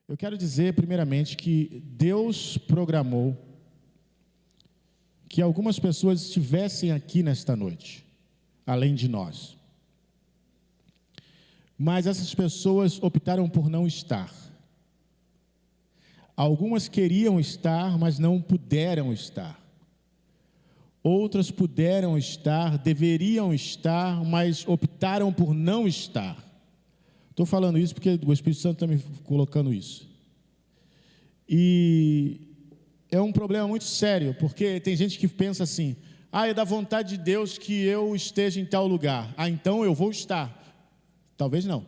Eu quero dizer, primeiramente, que Deus programou que algumas pessoas estivessem aqui nesta noite, além de nós. Mas essas pessoas optaram por não estar. Algumas queriam estar, mas não puderam estar. Outras puderam estar, deveriam estar, mas optaram por não estar. Estou falando isso porque o Espírito Santo está me colocando isso. E é um problema muito sério, porque tem gente que pensa assim: é da vontade de Deus que eu esteja em tal lugar. Então eu vou estar. Talvez não.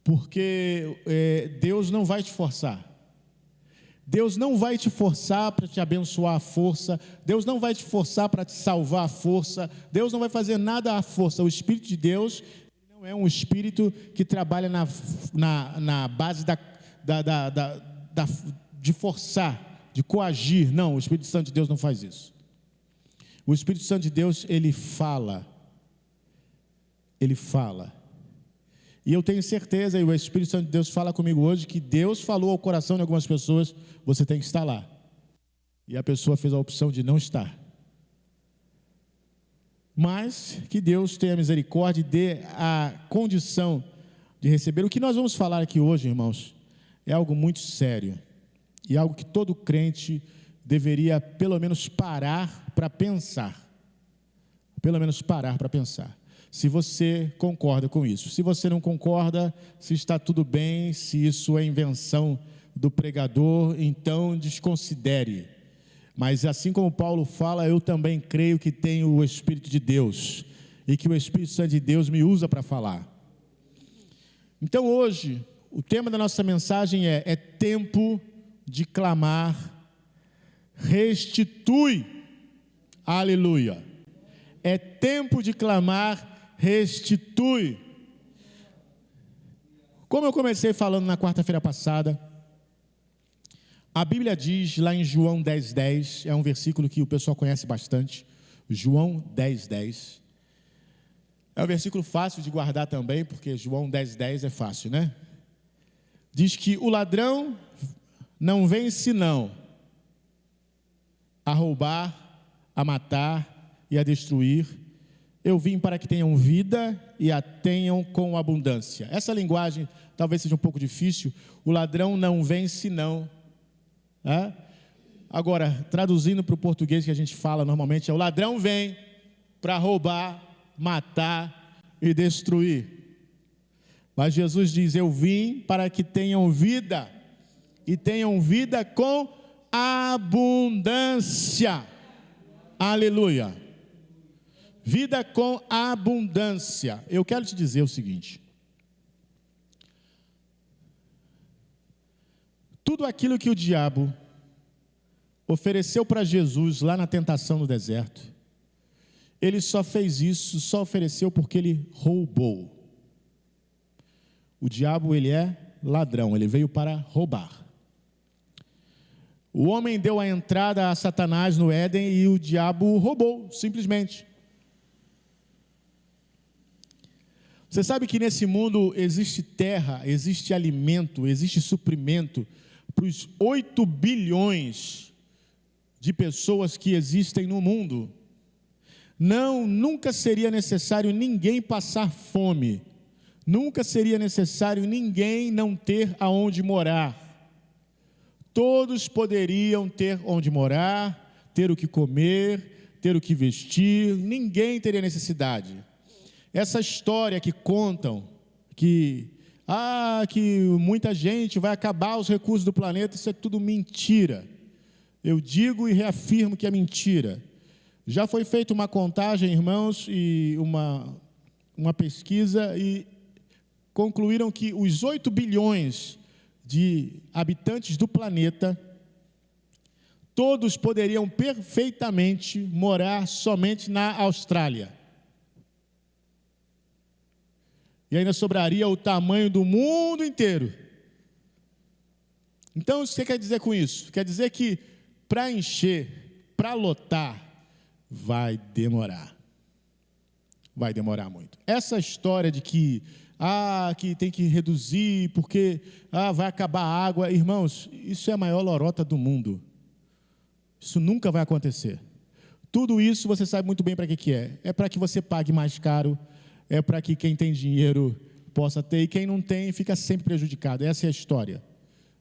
Porque Deus não vai te forçar. Deus não vai te forçar para te abençoar à força. Deus não vai te forçar para te salvar à força. Deus não vai fazer nada à força. O Espírito de Deus não é um espírito que trabalha na base de forçar, de coagir. Não, o Espírito Santo de Deus não faz isso. O Espírito Santo de Deus, ele fala. Ele fala. E eu tenho certeza, e o Espírito Santo de Deus fala comigo hoje, que Deus falou ao coração de algumas pessoas: você tem que estar lá. E a pessoa fez a opção de não estar. Mas que Deus tenha misericórdia e dê a condição de receber. O que nós vamos falar aqui hoje, irmãos, é algo muito sério. E algo que todo crente deveria pelo menos parar para pensar. Pelo menos parar para pensar. Se você concorda com isso. Se você não concorda, se está tudo bem, se isso é invenção do pregador, então desconsidere. Mas assim como Paulo fala, eu também creio que tenho o Espírito de Deus. E que o Espírito Santo de Deus me usa para falar. Então hoje, o tema da nossa mensagem é tempo de clamar, restitui. Aleluia. É tempo de clamar, restitui. Como eu comecei falando na quarta-feira passada, a Bíblia diz lá em João 10:10, é um versículo que o pessoal conhece bastante, João 10:10. É um versículo fácil de guardar também, porque João 10:10 é fácil, né? Diz que o ladrão não vem senão a roubar, a matar e a destruir. Eu vim para que tenham vida e a tenham com abundância. Essa linguagem talvez seja um pouco difícil. O ladrão não vem senão. Agora, traduzindo para o português que a gente fala normalmente, o ladrão vem para roubar, matar e destruir. Mas Jesus diz: eu vim para que tenham vida e tenham vida com abundância. Aleluia. Vida com abundância. Eu quero te dizer o seguinte: tudo aquilo que o diabo ofereceu para Jesus lá na tentação no deserto, ele só fez isso, só ofereceu porque ele roubou. O diabo, ele é ladrão, ele veio para roubar. O homem deu a entrada a Satanás no Éden e o diabo roubou, simplesmente. Você sabe que nesse mundo existe terra, existe alimento, existe suprimento para os 8 bilhões de pessoas que existem no mundo. Nunca seria necessário ninguém passar fome. Nunca seria necessário ninguém não ter aonde morar. Todos poderiam ter onde morar, ter o que comer, ter o que vestir. Ninguém teria necessidade. Essa história que contam que muita gente vai acabar os recursos do planeta, isso é tudo mentira. Eu digo e reafirmo que é mentira. Já foi feita uma contagem, irmãos, e uma pesquisa, e concluíram que os 8 bilhões de habitantes do planeta, todos poderiam perfeitamente morar somente na Austrália. E ainda sobraria o tamanho do mundo inteiro. Então, o que você quer dizer com isso? Quer dizer que para encher, para lotar, vai demorar. Vai demorar muito. Essa história de que que tem que reduzir, porque vai acabar a água. Irmãos, isso é a maior lorota do mundo. Isso nunca vai acontecer. Tudo isso você sabe muito bem para que é. É para que você pague mais caro, é para que quem tem dinheiro possa ter, e quem não tem fica sempre prejudicado. Essa é a história.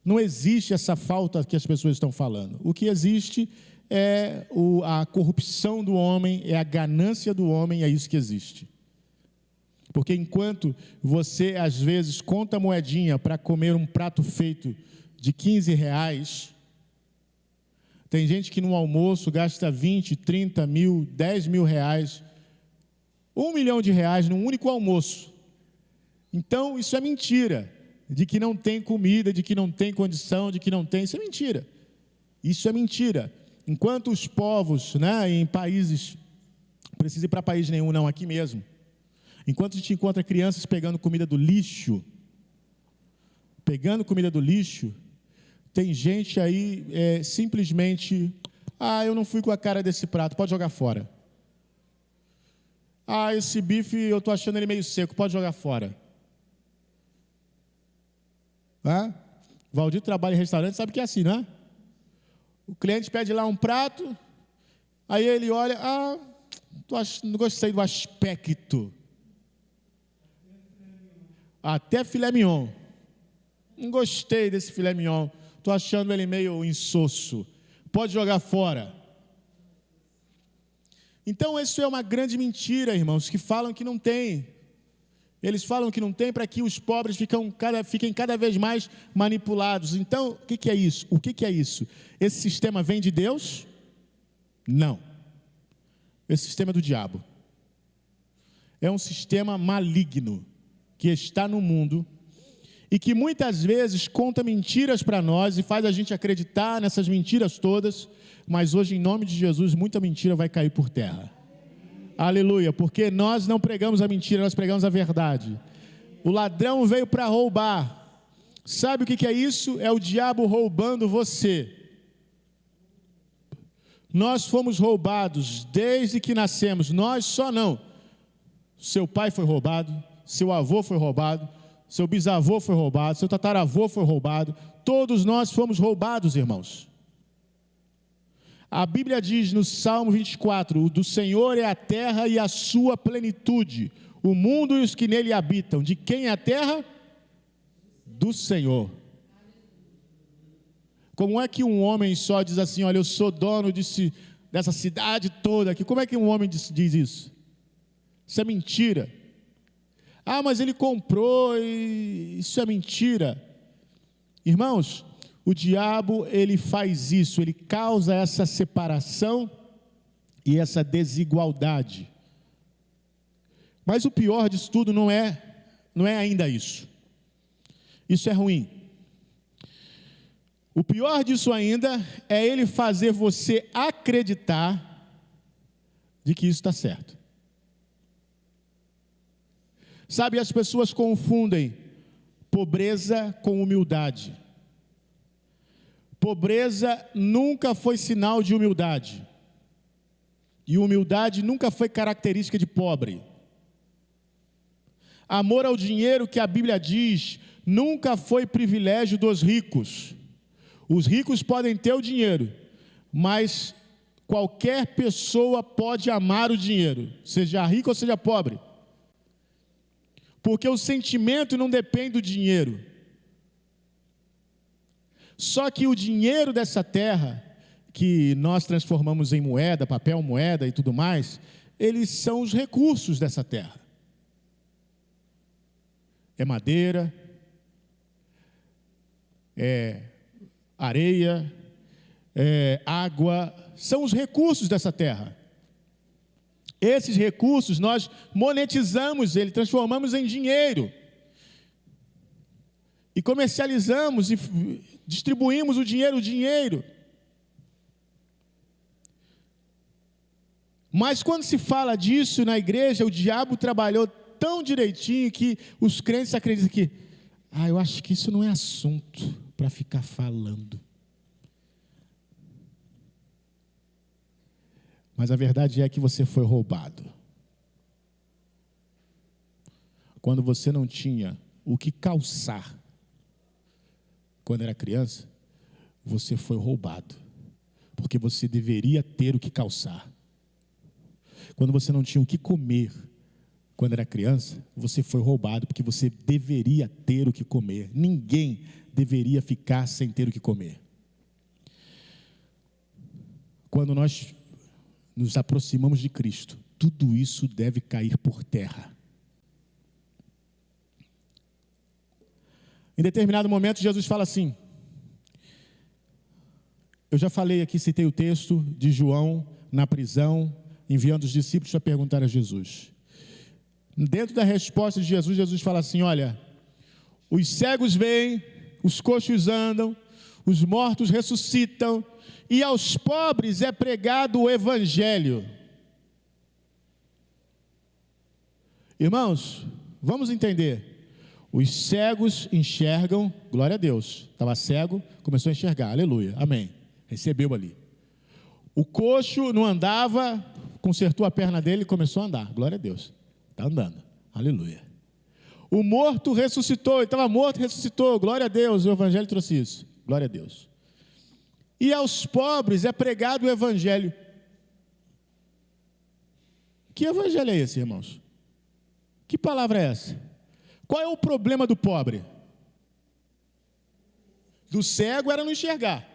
Não existe essa falta que as pessoas estão falando. O que existe é a corrupção do homem, é a ganância do homem, é isso que existe. Porque enquanto você, às vezes, conta moedinha para comer um prato feito de 15 reais, tem gente que no almoço gasta 20, 30 mil, 10 mil reais, 1 milhão de reais num único almoço. Então, isso é mentira, de que não tem comida, de que não tem condição, de que não tem, isso é mentira. Isso é mentira. Enquanto os povos, em países, não precisa ir para país nenhum, não, aqui mesmo, enquanto a gente encontra crianças pegando comida do lixo, tem gente aí simplesmente, eu não fui com a cara desse prato, pode jogar fora. Esse bife eu estou achando ele meio seco, pode jogar fora. Valdir trabalha em restaurante, sabe que é assim, não é? O cliente pede lá um prato, aí ele olha, não gostei do aspecto. Até filé mignon. Não gostei desse filé mignon. Estou achando ele meio insosso. Pode jogar fora. Então, isso é uma grande mentira, irmãos, que falam que não tem. Eles falam que não tem para que os pobres fiquem cada vez mais manipulados. Então, o que é isso? O que é isso? Esse sistema vem de Deus? Não. Esse sistema é do diabo. É um sistema maligno que está no mundo e que muitas vezes conta mentiras para nós e faz a gente acreditar nessas mentiras todas, mas hoje, em nome de Jesus, muita mentira vai cair por terra. Aleluia, porque nós não pregamos a mentira, nós pregamos a verdade. O ladrão veio para roubar. Sabe o que é isso? É o diabo roubando você. Nós fomos roubados desde que nascemos, nós só não. Seu pai foi roubado, seu avô foi roubado, seu bisavô foi roubado, seu tataravô foi roubado, todos nós fomos roubados, irmãos. A Bíblia diz no Salmo 24, do Senhor é a terra e a sua plenitude, o mundo e os que nele habitam. De quem é a terra? Do Senhor. Como é que um homem só diz assim, olha, eu sou dono dessa cidade toda aqui? Como é que um homem diz isso? Isso é mentira. Mas ele comprou e isso é mentira. Irmãos, o diabo, ele faz isso, ele causa essa separação e essa desigualdade. Mas o pior disso tudo não é ainda isso. Isso é ruim. O pior disso ainda é ele fazer você acreditar de que isso está certo. Sabe, as pessoas confundem pobreza com humildade. Pobreza nunca foi sinal de humildade. E humildade nunca foi característica de pobre. Amor ao dinheiro, que a Bíblia diz, nunca foi privilégio dos ricos. Os ricos podem ter o dinheiro, mas qualquer pessoa pode amar o dinheiro, seja rico ou seja pobre. Porque o sentimento não depende do dinheiro. Só que o dinheiro dessa terra, que nós transformamos em moeda, papel moeda e tudo mais, eles são os recursos dessa terra. É madeira, é areia, é água, são os recursos dessa terra. Esses recursos nós monetizamos ele, transformamos em dinheiro. E comercializamos e distribuímos o dinheiro. Mas quando se fala disso na igreja, o diabo trabalhou tão direitinho que os crentes acreditam que, eu acho que isso não é assunto para ficar falando. Mas a verdade é que você foi roubado. quando você não tinha o que calçar, quando era criança, você foi roubado, porque você deveria ter o que calçar. Quando você não tinha o que comer, quando era criança, você foi roubado, porque você deveria ter o que comer. Ninguém deveria ficar sem ter o que comer. Quando nós nos aproximamos de Cristo, tudo isso deve cair por terra. Em determinado momento, Jesus fala assim, eu já falei aqui, citei o texto de João na prisão, enviando os discípulos para perguntar a Jesus. Dentro da resposta de Jesus, Jesus fala assim, olha, os cegos veem, os coxos andam, os mortos ressuscitam, e aos pobres é pregado o evangelho. Irmãos, vamos entender. Os cegos enxergam, glória a Deus. Estava cego, começou a enxergar, aleluia, amém. Recebeu ali. O coxo não andava, consertou a perna dele e começou a andar, glória a Deus. Está andando, aleluia. O morto ressuscitou, ele estava morto, ressuscitou, glória a Deus, o evangelho trouxe isso, glória a Deus. E aos pobres é pregado o evangelho. Que evangelho é esse, irmãos? Que palavra é essa? Qual é o problema do pobre? Do cego era não enxergar,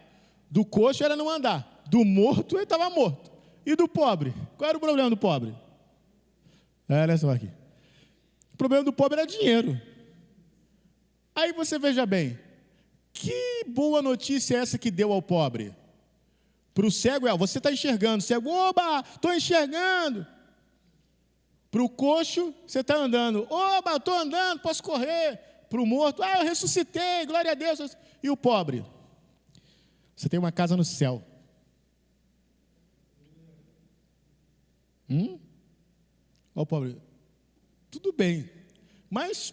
do coxo era não andar, do morto ele estava morto. E do pobre? Qual era o problema do pobre? Olha só aqui. O problema do pobre era dinheiro. Aí você veja bem, que boa notícia é essa que deu ao pobre? Para o cego você está enxergando, cego, oba, estou enxergando. Para o coxo, você está andando, oba, estou andando, posso correr. Para o morto, eu ressuscitei, glória a Deus. E o pobre? Você tem uma casa no céu. Olha o pobre, tudo bem, mas,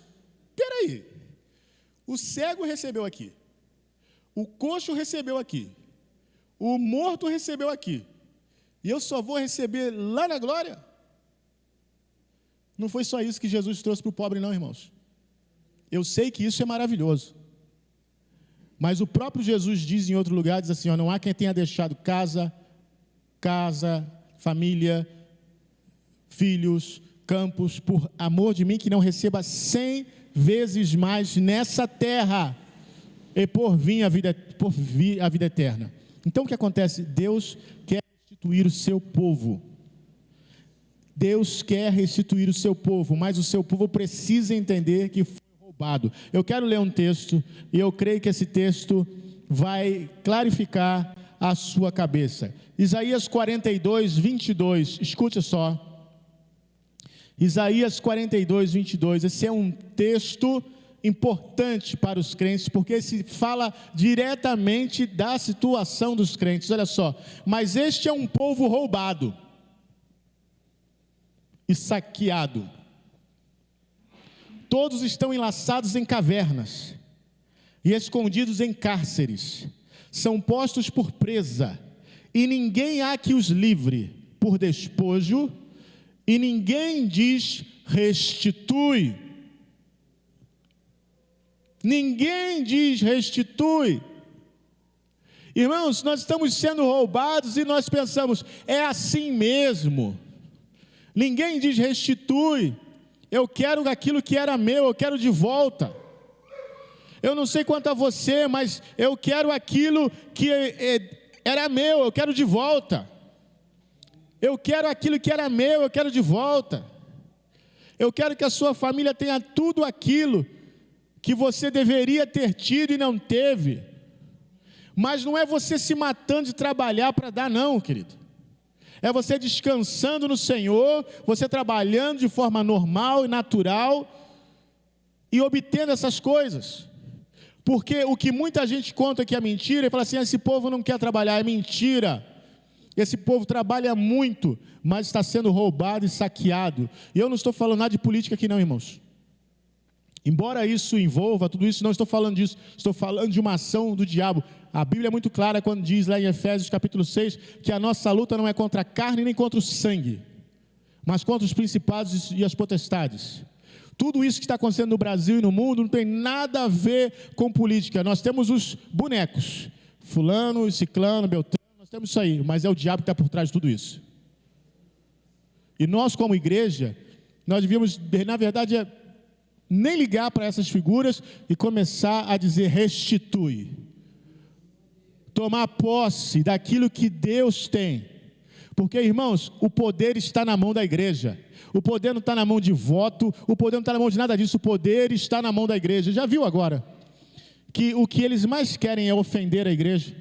peraí, o cego recebeu aqui, o coxo recebeu aqui, o morto recebeu aqui, e eu só vou receber lá na glória? Não foi só isso que Jesus trouxe para o pobre não, irmãos. Eu sei que isso é maravilhoso, mas o próprio Jesus diz em outro lugar, diz assim, não há quem tenha deixado casa, família, filhos, campos, por amor de mim, que não receba 100 vezes mais nessa terra, e por vir a vida eterna. Então o que acontece? Deus quer restituir o seu povo. Deus quer restituir o seu povo, mas o seu povo precisa entender que foi roubado. Eu quero ler um texto, e eu creio que esse texto vai clarificar a sua cabeça. Isaías 42, 22, escute só. Isaías 42, 22, esse é um texto importante para os crentes, porque esse fala diretamente da situação dos crentes, olha só, mas este é um povo roubado e saqueado, todos estão enlaçados em cavernas e escondidos em cárceres, são postos por presa, e ninguém há que os livre, por despojo, e ninguém diz restitui. Ninguém diz restitui. Irmãos, nós estamos sendo roubados e nós pensamos, é assim mesmo. Ninguém diz restitui. Eu quero aquilo que era meu, eu quero de volta. Eu não sei quanto a você, mas eu quero aquilo que era meu, eu quero de volta. Eu quero aquilo que era meu, eu quero de volta. Eu quero que a sua família tenha tudo aquilo que você deveria ter tido e não teve. Mas não é você se matando de trabalhar para dar não, querido. É você descansando no Senhor, você trabalhando de forma normal e natural e obtendo essas coisas. Porque o que muita gente conta que é mentira, e fala assim, esse povo não quer trabalhar, é mentira. Esse povo trabalha muito, mas está sendo roubado e saqueado. E eu não estou falando nada de política aqui não, irmãos. Embora isso envolva tudo isso, não estou falando disso. Estou falando de uma ação do diabo. A Bíblia é muito clara quando diz lá em Efésios capítulo 6, que a nossa luta não é contra a carne nem contra o sangue, mas contra os principados e as potestades. Tudo isso que está acontecendo no Brasil e no mundo não tem nada a ver com política. Nós temos os bonecos, fulano, ciclano, beltrano, nós temos isso aí, mas é o diabo que está por trás de tudo isso. E nós, como igreja, nós devíamos, na verdade, nem ligar para essas figuras e começar a dizer: restitui. Tomar posse daquilo que Deus tem. Porque, irmãos, o poder está na mão da igreja. O poder não está na mão de voto, o poder não está na mão de nada disso, o poder está na mão da igreja. Já viu agora que o que eles mais querem é ofender a igreja?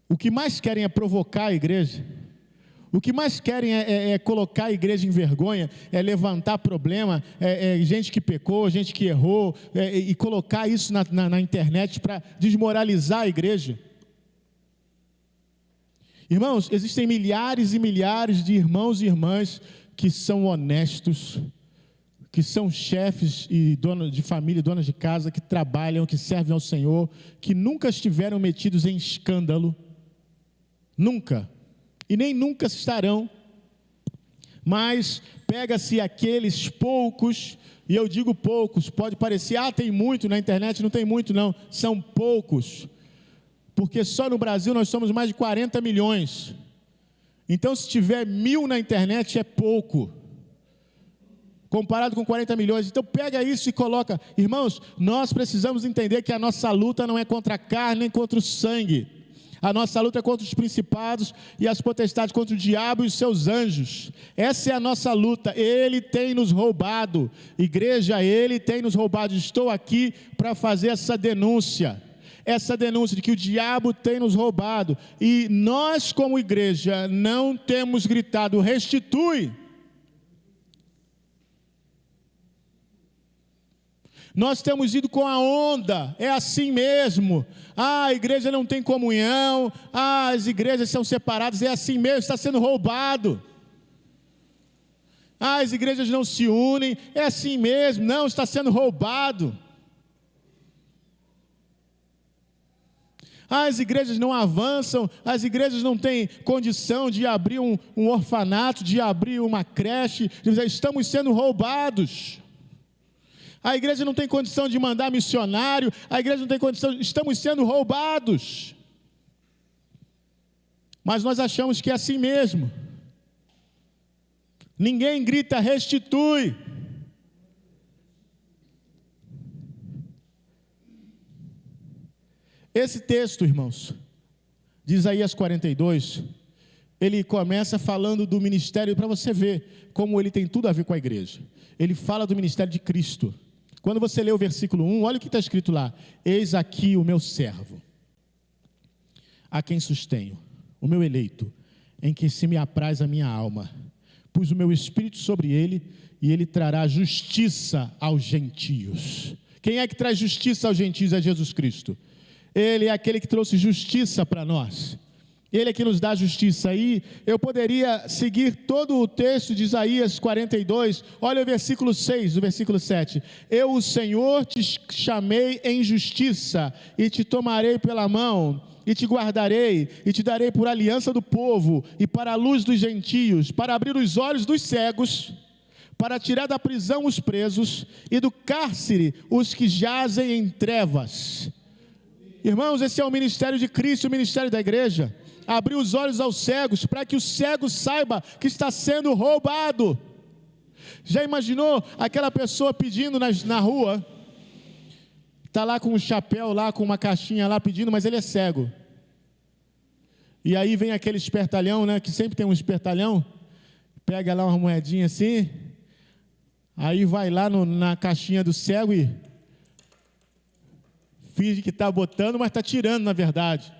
O que mais querem é provocar a igreja? O que mais querem é colocar a igreja em vergonha, é levantar problema, gente que pecou, gente que errou, e colocar isso na internet para desmoralizar a igreja. Irmãos, existem milhares e milhares de irmãos e irmãs que são honestos, que são chefes e donos de família, donas de casa, que trabalham, que servem ao Senhor, que nunca estiveram metidos em escândalo, nunca. E nem nunca estarão, mas pega-se aqueles poucos, e eu digo poucos, pode parecer, tem muito na internet, não tem muito não, são poucos, porque só no Brasil nós somos mais de 40 milhões, então se tiver 1000 na internet é pouco, comparado com 40 milhões, então pega isso e coloca, irmãos, nós precisamos entender que a nossa luta não é contra a carne, nem contra o sangue, a nossa luta é contra os principados e as potestades, contra o diabo e os seus anjos. Essa é a nossa luta. Ele tem nos roubado. Igreja, ele tem nos roubado. Estou aqui para fazer essa denúncia de que o diabo tem nos roubado. E nós, como igreja, não temos gritado: restitui. Nós temos ido com a onda, é assim mesmo, a igreja não tem comunhão, as igrejas são separadas, é assim mesmo, está sendo roubado, as igrejas não se unem, é assim mesmo, não, está sendo roubado, as igrejas não avançam, as igrejas não têm condição de abrir um orfanato, de abrir uma creche, estamos sendo roubados. A igreja não tem condição de mandar missionário, a igreja não tem condição, estamos sendo roubados. Mas nós achamos que é assim mesmo. Ninguém grita: restitui. Esse texto, irmãos, de Isaías 42, ele começa falando do ministério, para você ver como ele tem tudo a ver com a igreja. Ele fala do ministério de Cristo. Quando você lê o versículo 1, olha o que está escrito lá: eis aqui o meu servo, a quem sustenho, o meu eleito, em quem se me apraz a minha alma. Pus o meu espírito sobre ele, e ele trará justiça aos gentios. Quem é que traz justiça aos gentios? É Jesus Cristo. Ele é aquele que trouxe justiça para nós. Ele é que nos dá justiça. Aí eu poderia seguir todo o texto de Isaías 42, olha o versículo 6, o versículo 7. Eu, o Senhor, te chamei em justiça, e te tomarei pela mão, e te guardarei, e te darei por aliança do povo, e para a luz dos gentios, para abrir os olhos dos cegos, para tirar da prisão os presos, e do cárcere os que jazem em trevas. Irmãos, esse é o ministério de Cristo, o ministério da igreja. Abrir os olhos aos cegos, para que o cego saiba que está sendo roubado. Já imaginou aquela pessoa pedindo na rua, está lá com um chapéu, lá com uma caixinha lá pedindo, mas ele é cego. E aí vem aquele espertalhão, né, que sempre tem um espertalhão, pega lá uma moedinha assim, aí vai lá na caixinha do cego e finge que está botando, mas está tirando na verdade.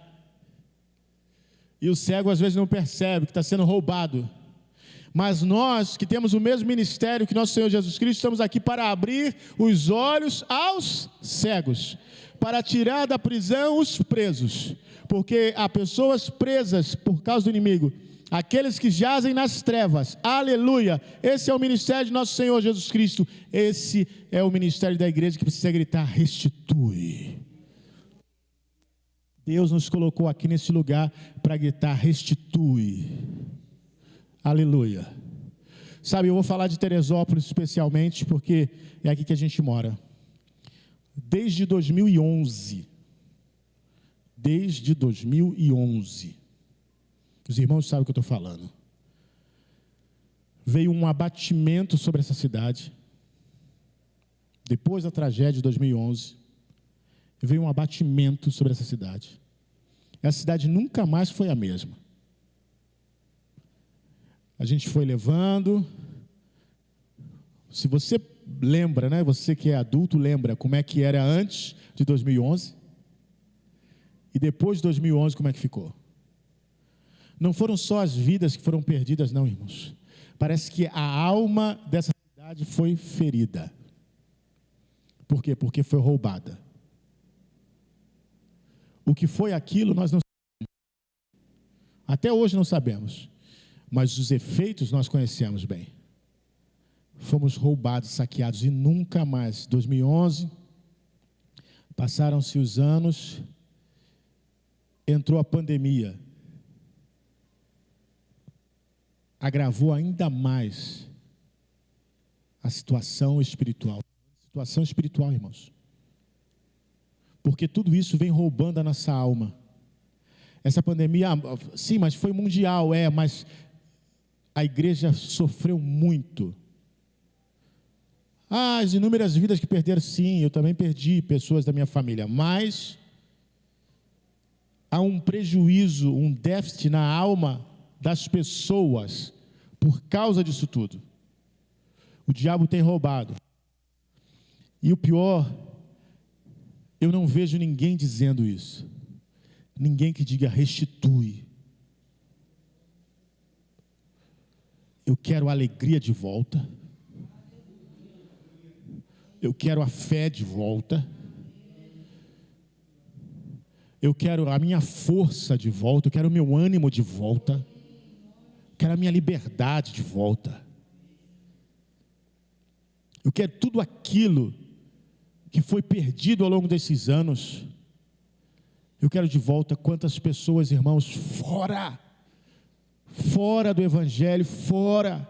E o cego às vezes não percebe que está sendo roubado. Mas nós que temos o mesmo ministério que nosso Senhor Jesus Cristo, estamos aqui para abrir os olhos aos cegos, para tirar da prisão os presos, porque há pessoas presas por causa do inimigo, aqueles que jazem nas trevas, aleluia. Esse é o ministério de nosso Senhor Jesus Cristo, esse é o ministério da igreja que precisa gritar: restitui. Deus nos colocou aqui nesse lugar para gritar: restitui, aleluia. Sabe, eu vou falar de Teresópolis especialmente porque é aqui que a gente mora. Desde 2011, os irmãos sabem o que eu estou falando. Veio um abatimento sobre essa cidade. Depois da tragédia de 2011, veio um abatimento sobre essa cidade. Essa cidade nunca mais foi a mesma. A gente foi levando. Se você lembra, né? Você que é adulto lembra como é que era antes de 2011 e depois de 2011 como é que ficou. Não foram só as vidas que foram perdidas, não, irmãos. Parece que a alma dessa cidade foi ferida. Por quê? Porque foi roubada. O que foi aquilo nós não sabemos. Até hoje não sabemos. Mas os efeitos nós conhecemos bem. Fomos roubados, saqueados e nunca mais. 2011, passaram-se os anos, entrou a pandemia. Agravou ainda mais a situação espiritual. Situação espiritual, irmãos. Porque tudo isso vem roubando a nossa alma. Essa pandemia, sim, mas foi mundial, mas a igreja sofreu muito. As inúmeras vidas que perderam, sim, eu também perdi pessoas da minha família, mas há um prejuízo, um déficit na alma das pessoas por causa disso tudo. O diabo tem roubado. E o pior, eu não vejo ninguém dizendo isso. Ninguém que diga restitui. Eu quero a alegria de volta. Eu quero a fé de volta. Eu quero a minha força de volta. Eu quero o meu ânimo de volta. Eu quero a minha liberdade de volta. Eu quero tudo aquilo que foi perdido ao longo desses anos. Eu quero de volta. Quantas pessoas, irmãos, fora do Evangelho, fora.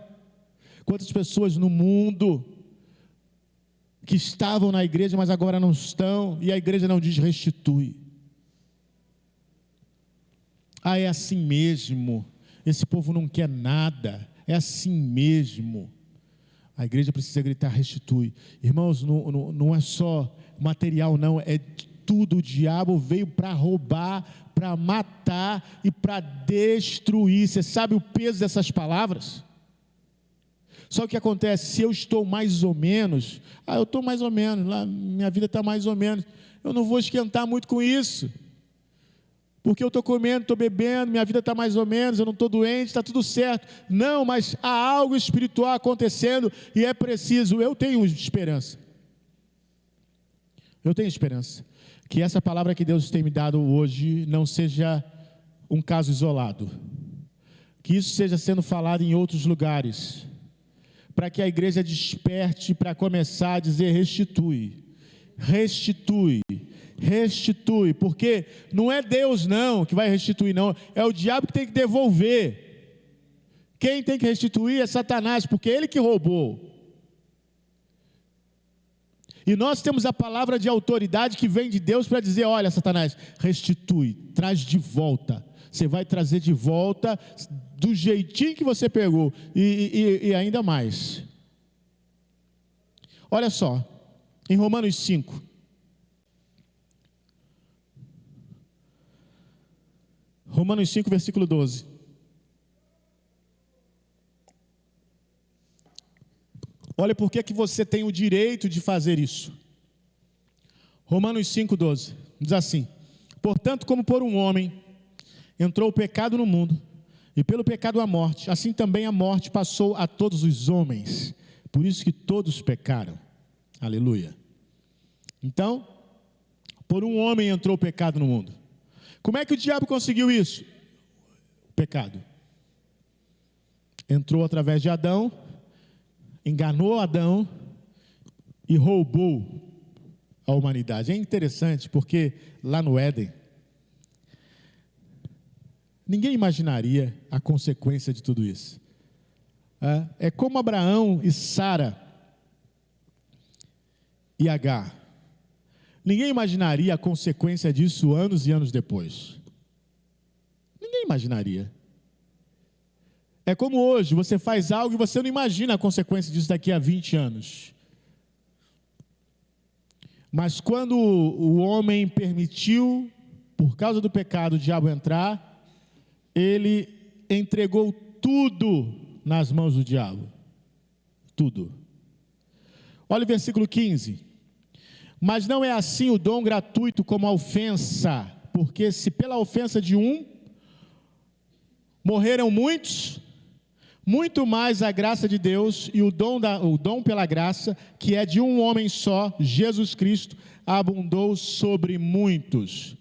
Quantas pessoas no mundo que estavam na igreja, mas agora não estão, e a igreja não diz restitui. É assim mesmo, esse povo não quer nada, é assim mesmo. A igreja precisa gritar restitui. Irmãos, não é só material não, é tudo. O diabo veio para roubar, para matar e para destruir. Você sabe o peso dessas palavras? Só o que acontece, se eu estou mais ou menos, eu estou mais ou menos, lá, minha vida está mais ou menos, eu não vou esquentar muito com isso, porque eu estou comendo, estou bebendo, minha vida está mais ou menos, eu não estou doente, está tudo certo. Não, mas há algo espiritual acontecendo e é preciso, eu tenho esperança, que essa palavra que Deus tem me dado hoje não seja um caso isolado, que isso seja sendo falado em outros lugares, para que a igreja desperte para começar a dizer restitui, restitui, restitui, porque não é Deus não que vai restituir não, é o diabo que tem que devolver. Quem tem que restituir é Satanás, porque é ele que roubou. E nós temos a palavra de autoridade que vem de Deus para dizer, olha Satanás, restitui, traz de volta. Você vai trazer de volta do jeitinho que você pegou e ainda mais. Olha só, em Romanos 5. Romanos 5, versículo 12. Olha por que você tem o direito de fazer isso. Romanos 5, 12. Diz assim: portanto, como por um homem entrou o pecado no mundo, e pelo pecado a morte, assim também a morte passou a todos os homens, por isso que todos pecaram. Aleluia. Então, por um homem entrou o pecado no mundo. Como é que o diabo conseguiu isso? O pecado. Entrou através de Adão, enganou Adão e roubou a humanidade. É interessante porque lá no Éden, ninguém imaginaria a consequência de tudo isso. É como Abraão e Sara e Agar. Ninguém imaginaria a consequência disso anos e anos depois. Ninguém imaginaria. É como hoje, você faz algo e você não imagina a consequência disso daqui a 20 anos. Mas quando o homem permitiu, por causa do pecado, o diabo entrar, ele entregou tudo nas mãos do diabo. Tudo. Olha o versículo 15. Mas não é assim o dom gratuito como a ofensa, porque se pela ofensa de um morreram muitos, muito mais a graça de Deus e o dom pela graça, que é de um homem só, Jesus Cristo, abundou sobre muitos.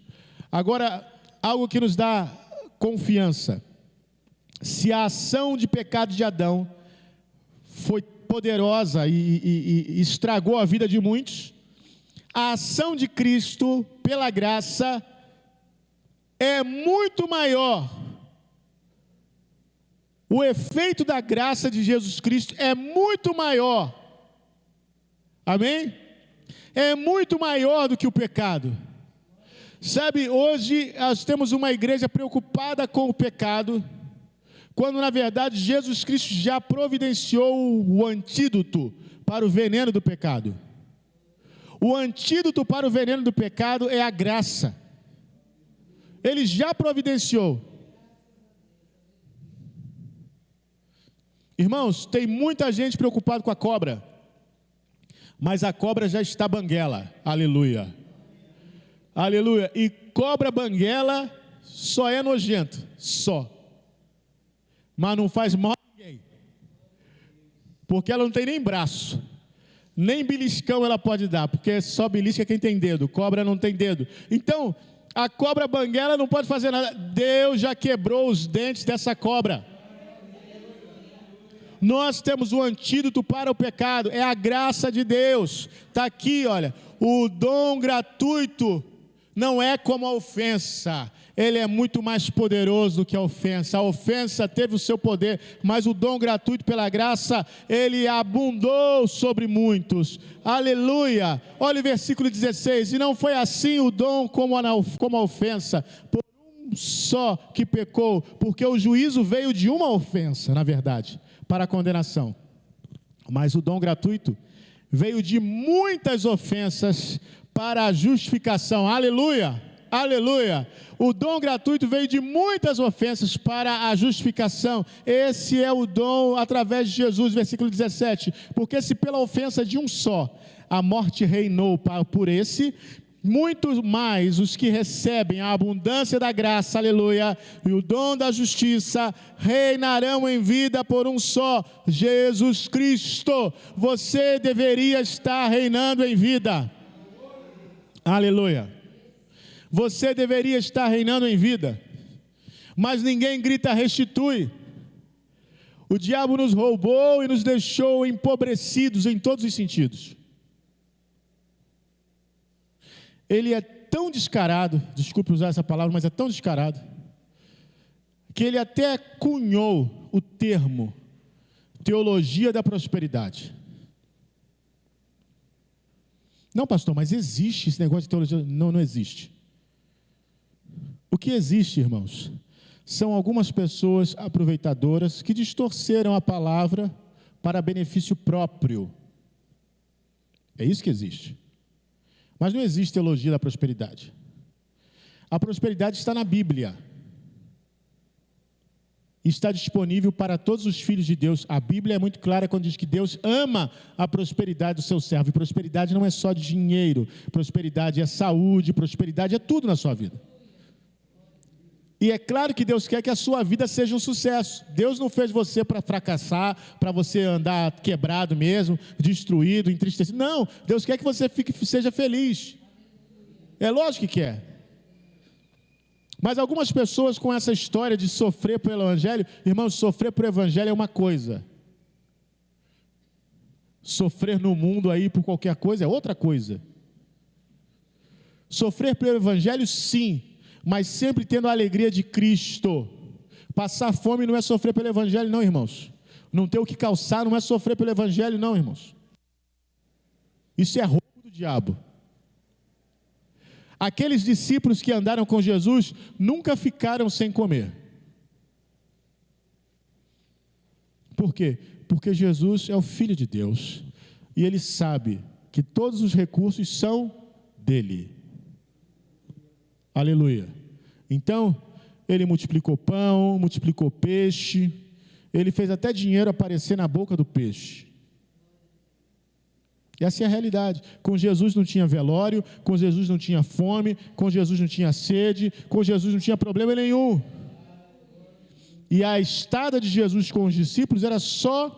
Agora, algo que nos dá confiança. Se a ação de pecado de Adão foi poderosa e estragou a vida de muitos, a ação de Cristo, pela graça, é muito maior. O efeito da graça de Jesus Cristo é muito maior. Amém? É muito maior do que o pecado. Sabe, hoje nós temos uma igreja preocupada com o pecado, quando na verdade Jesus Cristo já providenciou o antídoto para o veneno do pecado. O antídoto para o veneno do pecado é a graça. Ele já providenciou. Irmãos, tem muita gente preocupada com a cobra, mas a cobra já está banguela. Aleluia. Aleluia. E cobra banguela só é nojento, só. Mas não faz mal a ninguém. Porque ela não tem nem braço. Nem beliscão ela pode dar, porque só belisca quem tem dedo. Cobra não tem dedo. Então, a cobra banguela não pode fazer nada. Deus já quebrou os dentes dessa cobra. Nós temos o antídoto para o pecado, é a graça de Deus. Está aqui, olha, o dom gratuito não é como a ofensa, ele é muito mais poderoso do que a ofensa. A ofensa teve o seu poder, mas o dom gratuito pela graça, ele abundou sobre muitos. Aleluia. Olha o versículo 16, e não foi assim o dom como a ofensa, por um só que pecou, porque o juízo veio de uma ofensa, na verdade, para a condenação, mas o dom gratuito veio de muitas ofensas para a justificação. Aleluia, aleluia. O dom gratuito veio de muitas ofensas para a justificação. Esse é o dom através de Jesus, versículo 17, porque se pela ofensa de um só a morte reinou por esse, muito mais os que recebem a abundância da graça, aleluia, e o dom da justiça, reinarão em vida por um só, Jesus Cristo. Você deveria estar reinando em vida, aleluia, você deveria estar reinando em vida, mas ninguém grita restitui. O diabo nos roubou e nos deixou empobrecidos em todos os sentidos. Ele é tão descarado, desculpe usar essa palavra, mas é tão descarado, que ele até cunhou o termo teologia da prosperidade. Não, pastor, mas existe esse negócio de teologia? Não, não existe. O que existe, irmãos, são algumas pessoas aproveitadoras que distorceram a palavra para benefício próprio. É isso que existe. Mas não existe teologia da prosperidade. A prosperidade está na Bíblia. Está disponível para todos os filhos de Deus. A Bíblia é muito clara quando diz que Deus ama a prosperidade do seu servo. E prosperidade não é só de dinheiro. Prosperidade é saúde, prosperidade é tudo na sua vida. E é claro que Deus quer que a sua vida seja um sucesso. Deus não fez você para fracassar, para você andar quebrado mesmo, destruído, entristecido. Não, Deus quer que você seja feliz. É lógico que quer. Mas algumas pessoas com essa história de sofrer pelo Evangelho, irmãos, sofrer por Evangelho é uma coisa. Sofrer no mundo aí por qualquer coisa é outra coisa. Sofrer pelo Evangelho, sim, mas sempre tendo a alegria de Cristo. Passar fome não é sofrer pelo Evangelho, não, irmãos. Não ter o que calçar não é sofrer pelo evangelho, não, irmãos. Isso é roubo do diabo. Aqueles discípulos que andaram com Jesus nunca ficaram sem comer. Por quê? Porque Jesus é o Filho de Deus e Ele sabe que todos os recursos são dele. Aleluia. Então, Ele multiplicou pão, multiplicou peixe, Ele fez até dinheiro aparecer na boca do peixe. Essa é a realidade. Com Jesus não tinha velório, com Jesus não tinha fome, com Jesus não tinha sede, com Jesus não tinha problema nenhum. E a estada de Jesus com os discípulos era só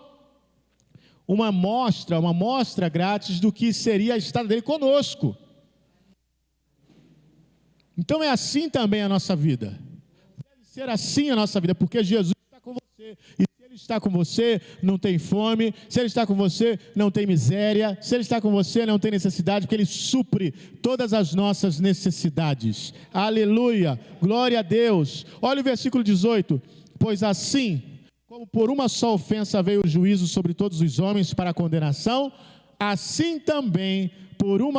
uma amostra grátis do que seria a estada dele conosco. Então é assim também a nossa vida. Deve ser assim a nossa vida, porque Jesus está com você. E se Ele está com você, não tem fome. Se Ele está com você, não tem miséria. Se Ele está com você, não tem necessidade, porque Ele supre todas as nossas necessidades. Aleluia, glória a Deus. Olha o versículo 18. Pois assim, como por uma só ofensa veio o juízo sobre todos os homens para a condenação, assim também por um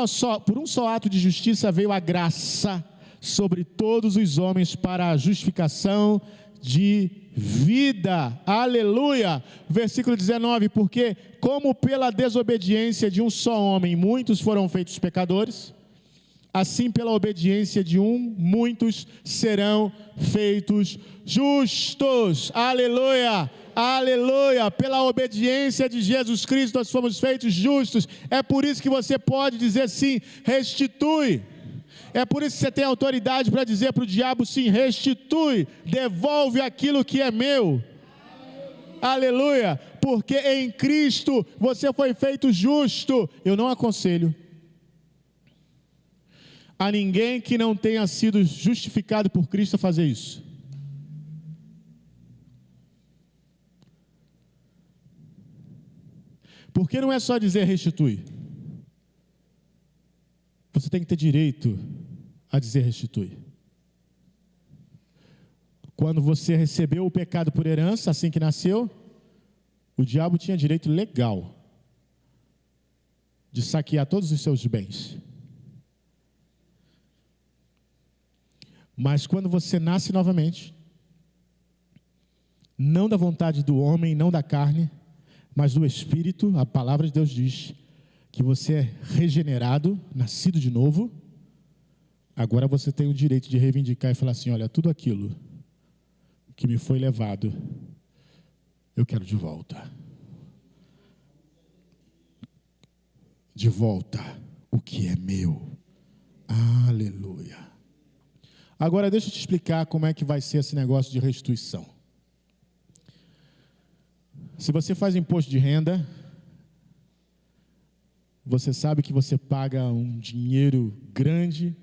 só ato de justiça veio a graça sobre todos os homens para a justificação de vida. Aleluia. Versículo 19, porque como pela desobediência de um só homem muitos foram feitos pecadores, assim pela obediência de um, muitos serão feitos justos. Aleluia, aleluia. Pela obediência de Jesus Cristo nós fomos feitos justos. É por isso que você pode dizer sim, restitui. É por isso que você tem autoridade para dizer para o diabo sim, restitui, devolve aquilo que é meu. Aleluia, porque em Cristo você foi feito justo. Eu não aconselho a ninguém que não tenha sido justificado por Cristo a fazer isso. Porque não é só dizer restitui. Você tem que ter direito a dizer restitui. Quando você recebeu o pecado por herança, assim que nasceu, o diabo tinha direito legal de saquear todos os seus bens. Mas quando você nasce novamente, não da vontade do homem, não da carne, mas do Espírito, a palavra de Deus diz que você é regenerado, nascido de novo, agora você tem o direito de reivindicar e falar assim, olha, tudo aquilo que me foi levado, eu quero de volta. De volta o que é meu. Aleluia. Agora deixa eu te explicar como é que vai ser esse negócio de restituição. Se você faz imposto de renda, você sabe que você paga um dinheiro grande,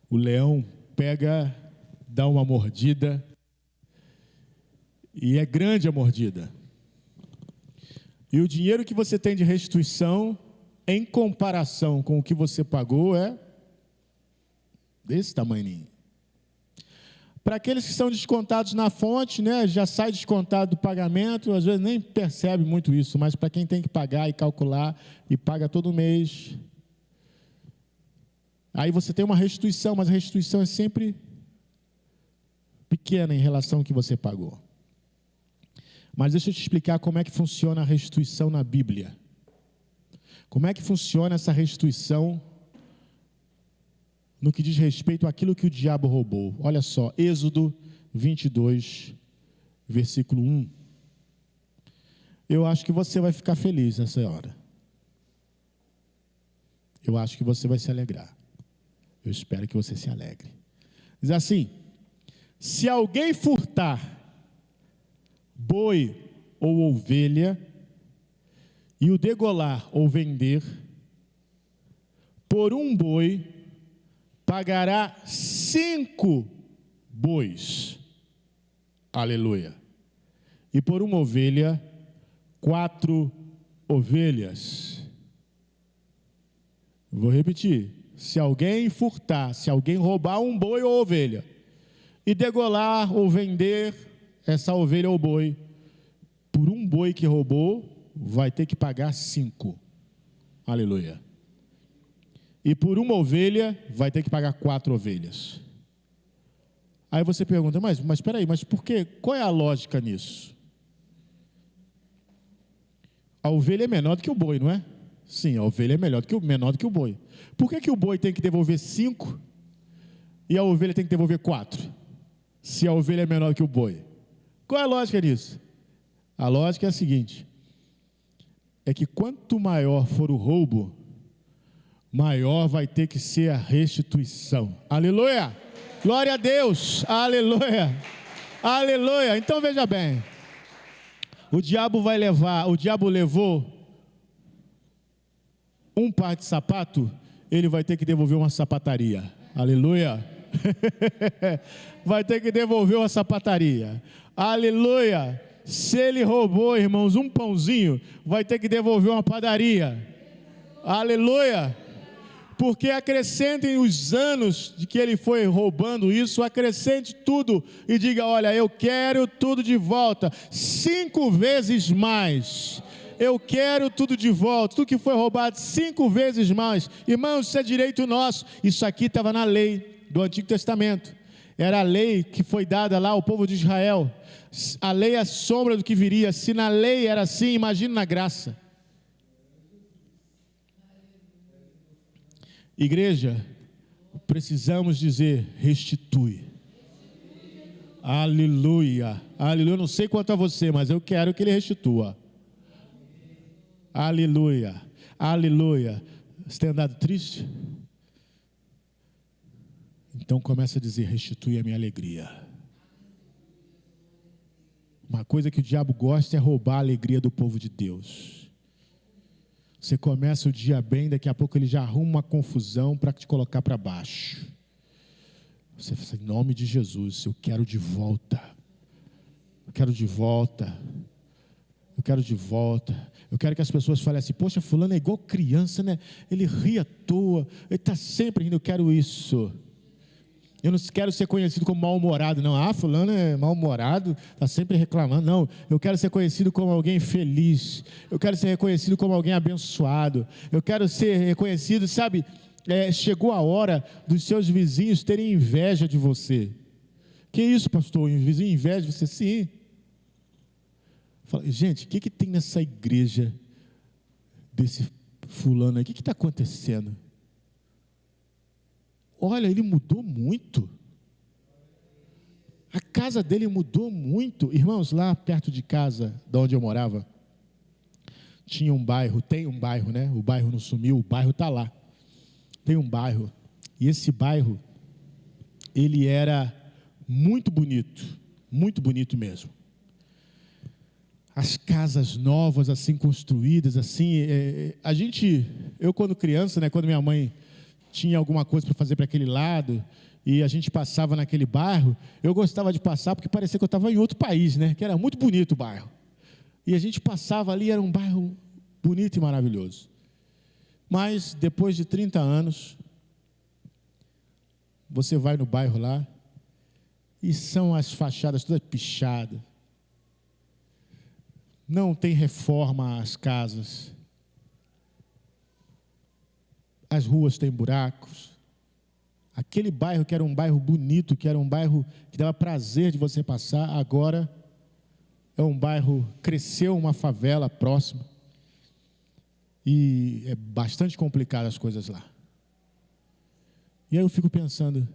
o leão pega, dá uma mordida, e é grande a mordida. E o dinheiro que você tem de restituição, em comparação com o que você pagou, é desse tamanho. Para aqueles que são descontados na fonte, né, já sai descontado do pagamento, às vezes nem percebe muito isso, mas para quem tem que pagar e calcular, e paga todo mês, aí você tem uma restituição, mas a restituição é sempre pequena em relação ao que você pagou. Mas deixa eu te explicar como é que funciona a restituição na Bíblia. Como é que funciona essa restituição no que diz respeito àquilo que o diabo roubou. Olha só, Êxodo 22, versículo 1. Eu acho que você vai ficar feliz nessa hora. Eu acho que você vai se alegrar. Eu espero que você se alegre. Diz assim: se alguém furtar boi ou ovelha e o degolar ou vender, por um boi pagará 5 bois, aleluia, e por uma ovelha 4 ovelhas. Vou repetir: se alguém furtar, se alguém roubar um boi ou ovelha, e degolar ou vender essa ovelha ou boi, por um boi que roubou, vai ter que pagar 5. Aleluia. E por uma ovelha, vai ter que pagar 4 ovelhas. Aí você pergunta, mas espera aí, mas por quê? Qual é a lógica nisso? A ovelha é menor do que o boi, não é? Sim, a ovelha é menor do que o boi. Por que o boi tem que devolver 5 e a ovelha tem que devolver 4? Se a ovelha é menor que o boi. Qual é a lógica disso? A lógica é a seguinte, é que quanto maior for o roubo, maior vai ter que ser a restituição. Aleluia! Glória a Deus! Aleluia! Aleluia! Então veja bem, o diabo levou um par de sapato, ele vai ter que devolver uma sapataria. Aleluia! Vai ter que devolver uma sapataria. Aleluia! Se ele roubou, irmãos, um pãozinho, vai ter que devolver uma padaria. Aleluia! Porque acrescentem os anos de que ele foi roubando isso, acrescente tudo e diga, olha, eu quero tudo de volta, 5 vezes mais. Eu quero tudo de volta, tudo que foi roubado 5 vezes mais. Irmãos, isso é direito nosso. Isso aqui estava na lei do Antigo Testamento. Era a lei que foi dada lá ao povo de Israel. A lei é a sombra do que viria. Se na lei era assim, imagine na graça. Igreja, precisamos dizer, restitui. Aleluia, aleluia. Eu não sei quanto a você, mas eu quero que ele restitua. Aleluia, aleluia. Você tem andado triste? Então começa a dizer, restitui a minha alegria. Uma coisa que o diabo gosta é roubar a alegria do povo de Deus. Você começa o dia bem, daqui a pouco ele já arruma uma confusão para te colocar para baixo. Você fala, em nome de Jesus, eu quero de volta. Eu quero de volta. Eu quero de volta. Eu quero que as pessoas falem assim, poxa, fulano é igual criança, né? Ele ri à toa, ele está sempre rindo, eu quero isso. Eu não quero ser conhecido como mal-humorado, não. Ah, fulano é mal-humorado, está sempre reclamando. Não, eu quero ser conhecido como alguém feliz. Eu quero ser reconhecido como alguém abençoado. Eu quero ser reconhecido, sabe? Chegou a hora dos seus vizinhos terem inveja de você. Que isso, pastor? O vizinho inveja de você? Sim. Fala, gente, o que tem nessa igreja desse fulano aí? O que está acontecendo? Olha, ele mudou muito. A casa dele mudou muito. Irmãos, lá perto de casa, de onde eu morava, tinha um bairro, tem um bairro, né? O bairro não sumiu, o bairro está lá. Tem um bairro, e esse bairro, ele era muito bonito mesmo. As casas novas, assim, construídas, assim, eu quando criança, né, quando minha mãe tinha alguma coisa para fazer para aquele lado, e a gente passava naquele bairro, eu gostava de passar, porque parecia que eu estava em outro país, né, que era muito bonito o bairro, e a gente passava ali, era um bairro bonito e maravilhoso, mas depois de 30 anos, você vai no bairro lá, e são as fachadas todas pichadas, não tem reforma às casas, as ruas têm buracos. Aquele bairro que era um bairro bonito, que era um bairro que dava prazer de você passar, agora é um bairro, cresceu uma favela próxima, e é bastante complicado as coisas lá. E aí eu fico pensando,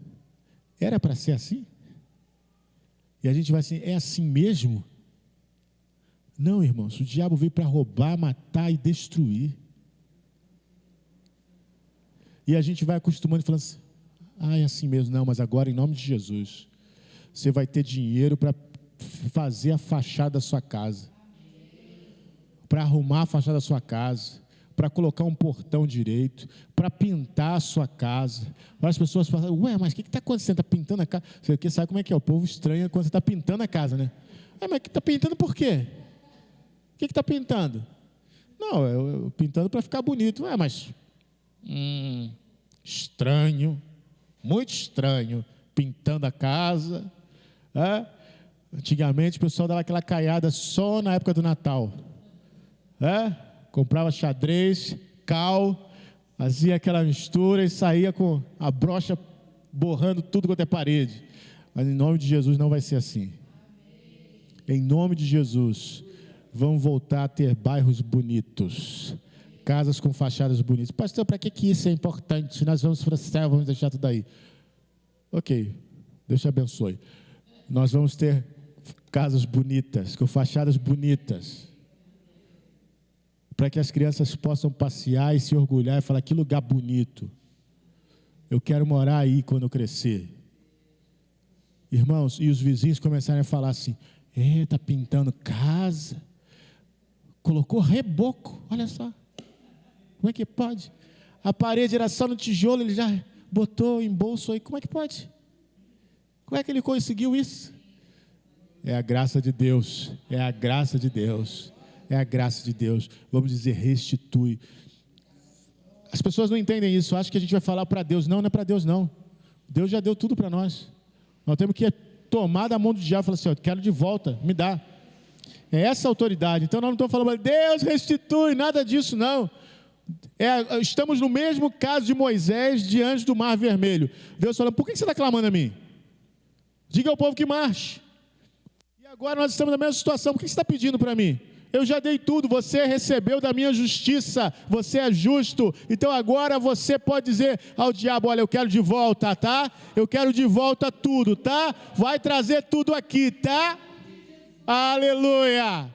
era para ser assim? E a gente vai assim, é assim mesmo? Não, irmãos, o diabo veio para roubar, matar e destruir. E a gente vai acostumando e falando assim, é assim mesmo, não, mas agora em nome de Jesus, você vai ter dinheiro para fazer a fachada da sua casa, para arrumar a fachada da sua casa, para colocar um portão direito, para pintar a sua casa. As pessoas falam, mas o que está acontecendo? Está pintando a casa? Você sabe como é que é? O povo estranha quando você está pintando a casa, né? Mas está pintando por quê? O que está pintando? Não, eu pintando para ficar bonito. Mas estranho, muito estranho, pintando a casa. Antigamente o pessoal dava aquela caiada só na época do Natal. Comprava xadrez, cal, fazia aquela mistura e saía com a brocha borrando tudo quanto é parede. Mas em nome de Jesus não vai ser assim. Em nome de Jesus, vamos voltar a ter bairros bonitos, casas com fachadas bonitas. Pastor, para que isso é importante? Se nós vamos para o céu, vamos deixar tudo aí. Ok, Deus te abençoe. Nós vamos ter casas bonitas, com fachadas bonitas, para que as crianças possam passear e se orgulhar e falar, que lugar bonito, eu quero morar aí quando eu crescer. Irmãos, e os vizinhos começaram a falar assim, está pintando casa, colocou reboco, olha só, como é que pode? A parede era só no tijolo, ele já botou em bolso aí, como é que pode? Como é que ele conseguiu isso? É a graça de Deus, é a graça de Deus, é a graça de Deus. Vamos dizer, restitui. As pessoas não entendem isso, acham que a gente vai falar para Deus. Não, não é para Deus não. Deus já deu tudo para nós. Nós temos que tomar da mão do diabo e falar assim, eu quero de volta, me dá. É essa a autoridade. Então nós não estamos falando, Deus restitui, nada disso não. Estamos no mesmo caso de Moisés diante do Mar Vermelho. Deus falando, por que você está clamando a mim? Diga ao povo que marche. E agora nós estamos na mesma situação, por que você está pedindo para mim? Eu já dei tudo, você recebeu da minha justiça, você é justo, então agora você pode dizer ao diabo, olha, eu quero de volta, tá? Eu quero de volta tudo, tá? Vai trazer tudo aqui, tá? Aleluia!